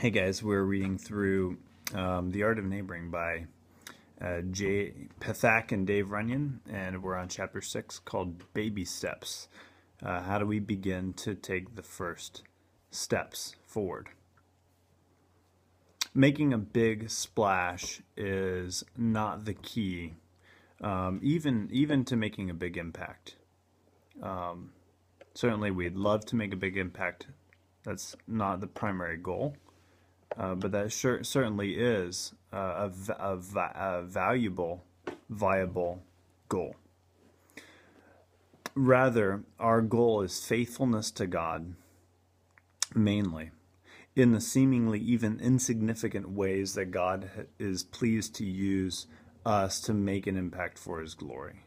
Hey guys, we're reading through The Art of Neighboring by Pathak and Dave Runyon, and we're on chapter 6 called Baby Steps. How do we begin to take the first steps forward? Making a big splash is not the key, even to making a big impact. Certainly we'd love to make a big impact. That's not the primary goal. But that certainly is a valuable, viable goal. Rather, our goal is faithfulness to God, mainly, in the seemingly even insignificant ways that God is pleased to use us to make an impact for His glory.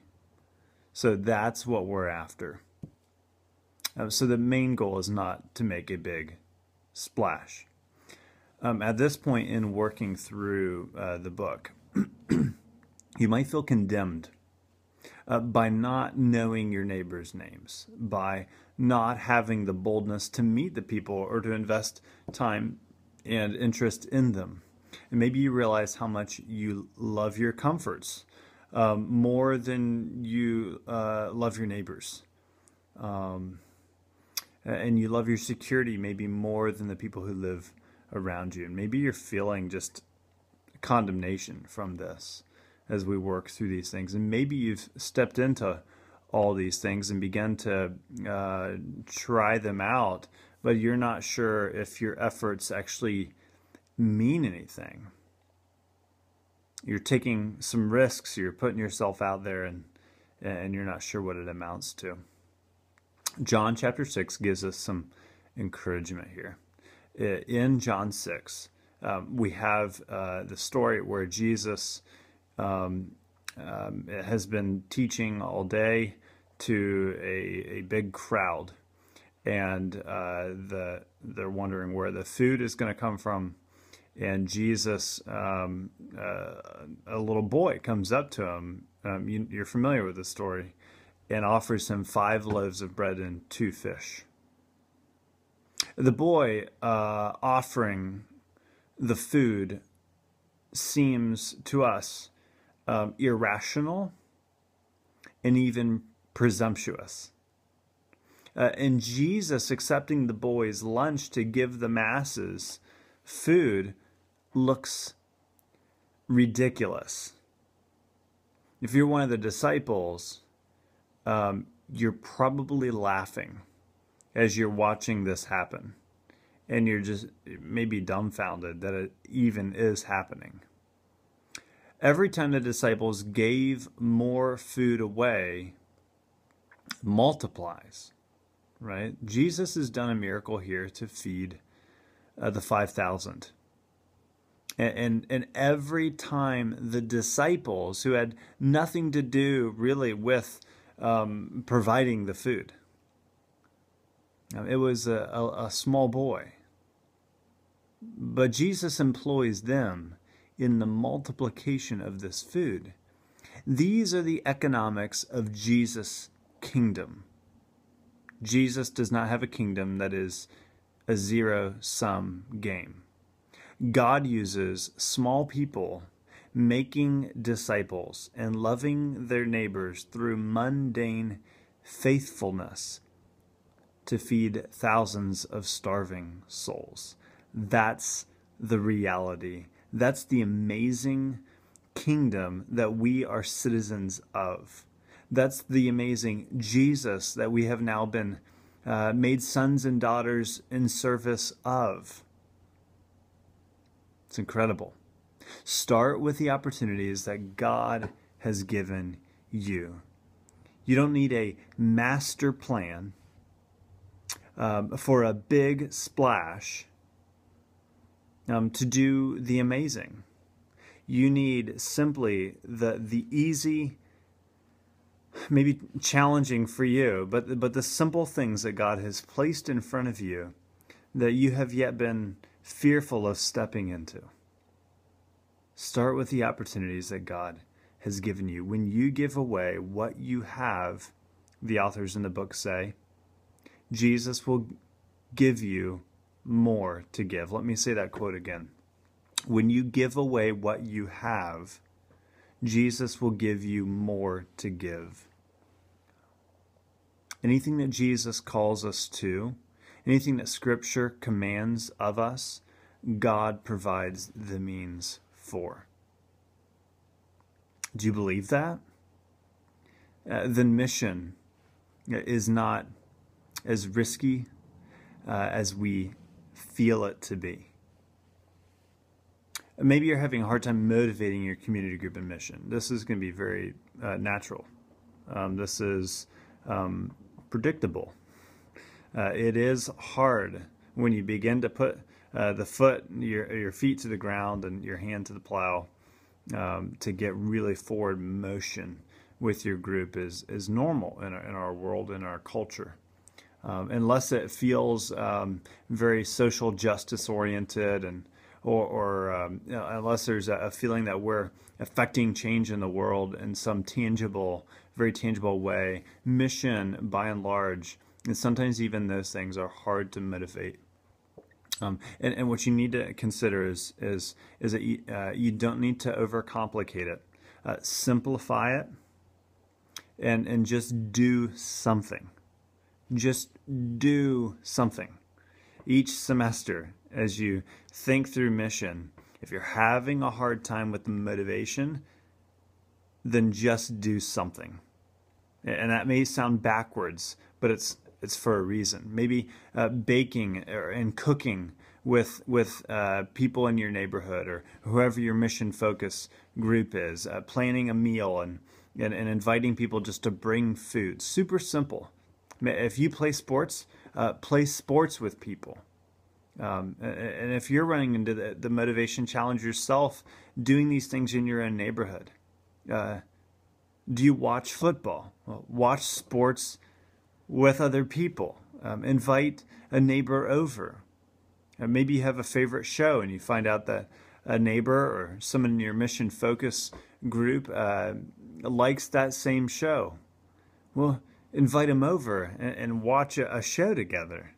So that's what we're after. So the main goal is not to make a big splash. At this point in working through the book, you might feel condemned by not knowing your neighbors' names, by not having the boldness to meet the people or to invest time and interest in them. And maybe you realize how much you love your comforts more than you love your neighbors. And you love your security maybe more than the people who live around you. And maybe you're feeling just condemnation from this as we work through these things. And maybe you've stepped into all these things and begun to try them out, but you're not sure if your efforts actually mean anything. You're taking some risks, you're putting yourself out there, and you're not sure what it amounts to. John chapter 6 gives us some encouragement here. In John 6, we have the story where Jesus has been teaching all day to a big crowd, and they're wondering where the food is going to come from. And Jesus, a little boy, comes up to him. You're familiar with the story, and offers him 5 loaves of bread and 2 fish. The boy offering the food seems to us irrational and even presumptuous. And Jesus accepting the boy's lunch to give the masses food looks ridiculous. If you're one of the disciples, you're probably laughing as you're watching this happen, and you're just maybe dumbfounded that it even is happening. Every time the disciples gave more food away, multiplies, right? Jesus has done a miracle here to feed the 5,000. And every time the disciples, who had nothing to do really with providing the food, it was a small boy. But Jesus employs them in the multiplication of this food. These are the economics of Jesus' kingdom. Jesus does not have a kingdom that is a zero-sum game. God uses small people making disciples and loving their neighbors through mundane faithfulness to feed thousands of starving souls. That's the reality. That's the amazing kingdom that we are citizens of. That's the amazing Jesus that we have now been made sons and daughters in service of. It's incredible. Start with the opportunities that God has given you. You don't need a master plan for a big splash to do the amazing. You need simply the easy, maybe challenging for you, but the simple things that God has placed in front of you that you have yet been fearful of stepping into. Start with the opportunities that God has given you. When you give away what you have, the authors in the book say, Jesus will give you more to give. Let me say that quote again. When you give away what you have, Jesus will give you more to give. Anything that Jesus calls us to, anything that Scripture commands of us, God provides the means for. Do you believe that? Then mission is not as risky as we feel it to be. Maybe you're having a hard time motivating your community group in mission. This is going to be very natural. This is predictable. It is hard when you begin to put your feet to the ground and your hand to the plow to get really forward motion with your group is normal in our world, in our culture. Unless it feels very social justice oriented or unless there's a feeling that we're affecting change in the world in some very tangible way, mission by and large, and sometimes even those things are hard to motivate. And what you need to consider is that you don't need to overcomplicate it. Simplify it and just do something. Just do something. Each semester, as you think through mission, if you're having a hard time with the motivation, then just do something. And that may sound backwards, but it's for a reason. Maybe baking and cooking with people in your neighborhood or whoever your mission focus group is. Planning a meal and inviting people just to bring food. Super simple. If you play sports with people. And if you're running into the motivation challenge yourself, doing these things in your own neighborhood. Do you watch football? Well, watch sports with other people. Invite a neighbor over. Maybe you have a favorite show and you find out that a neighbor or someone in your mission focus group likes that same show. Well, invite them over and watch a show together.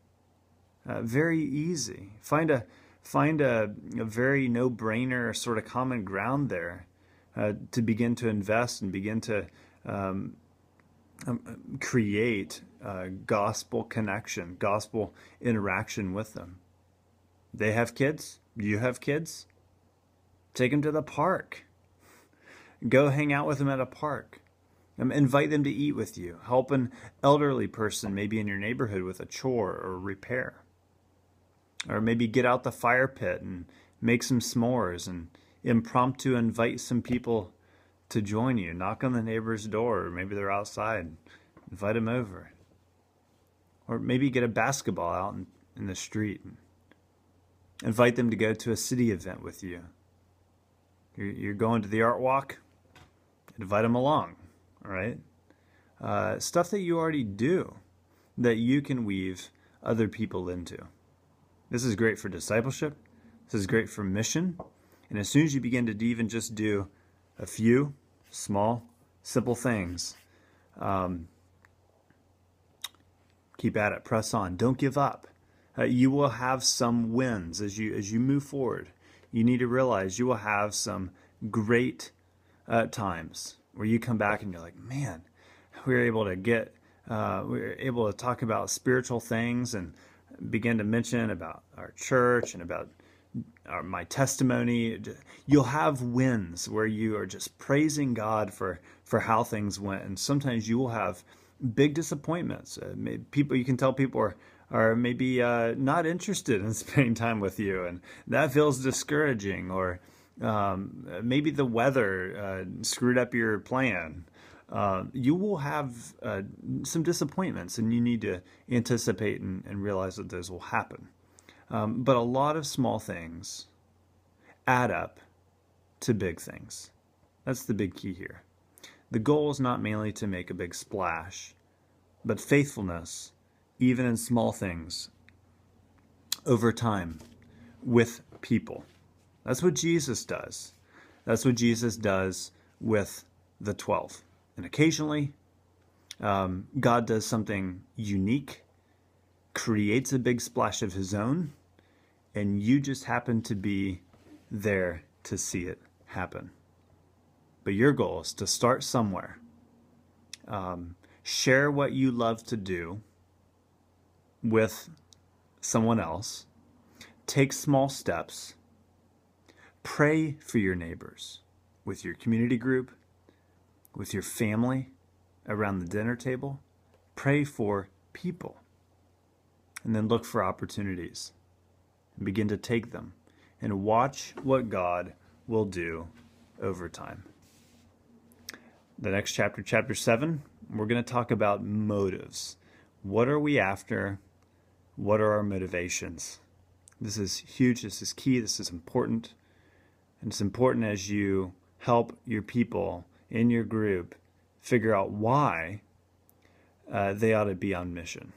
Very easy. Find a very no-brainer sort of common ground there to begin to invest and begin to create gospel connection, gospel interaction with them. They have kids. You have kids. Take them to the park. Go hang out with them at a park. Invite them to eat with you. Help an elderly person maybe in your neighborhood with a chore or repair. Or maybe get out the fire pit and make some s'mores and impromptu invite some people to join you. Knock on the neighbor's door, or maybe they're outside. Invite them over. Or maybe get a basketball out in the street. And invite them to go to a city event with you. You're going to the art walk? Invite them along, all right? Stuff that you already do that you can weave other people into. This is great for discipleship. This is great for mission. And as soon as you begin to even just do a few small, simple things, keep at it, press on, don't give up. You will have some wins as you move forward. You need to realize you will have some great times where you come back and you're like, man, we were able to talk about spiritual things and begin to mention about our church and about my testimony. You'll have wins where you are just praising God for how things went, and sometimes you will have big disappointments. You can tell people are maybe not interested in spending time with you, and that feels discouraging. Or maybe the weather screwed up your plan. You will have some disappointments, and you need to anticipate and realize that those will happen. But a lot of small things add up to big things. That's the big key here. The goal is not mainly to make a big splash, but faithfulness, even in small things, over time, with people. That's what Jesus does. That's what Jesus does with the 12. And occasionally, God does something unique, creates a big splash of his own, and you just happen to be there to see it happen. But your goal is to start somewhere. Share what you love to do with someone else. Take small steps. Pray for your neighbors with your community group, with your family around the dinner table. Pray for people. And then look for opportunities and begin to take them and watch what God will do over time. The next chapter, chapter 7, we're going to talk about motives. What are we after? What are our motivations? This is huge. This is key. This is important. And it's important as you help your people in your group figure out why they ought to be on mission.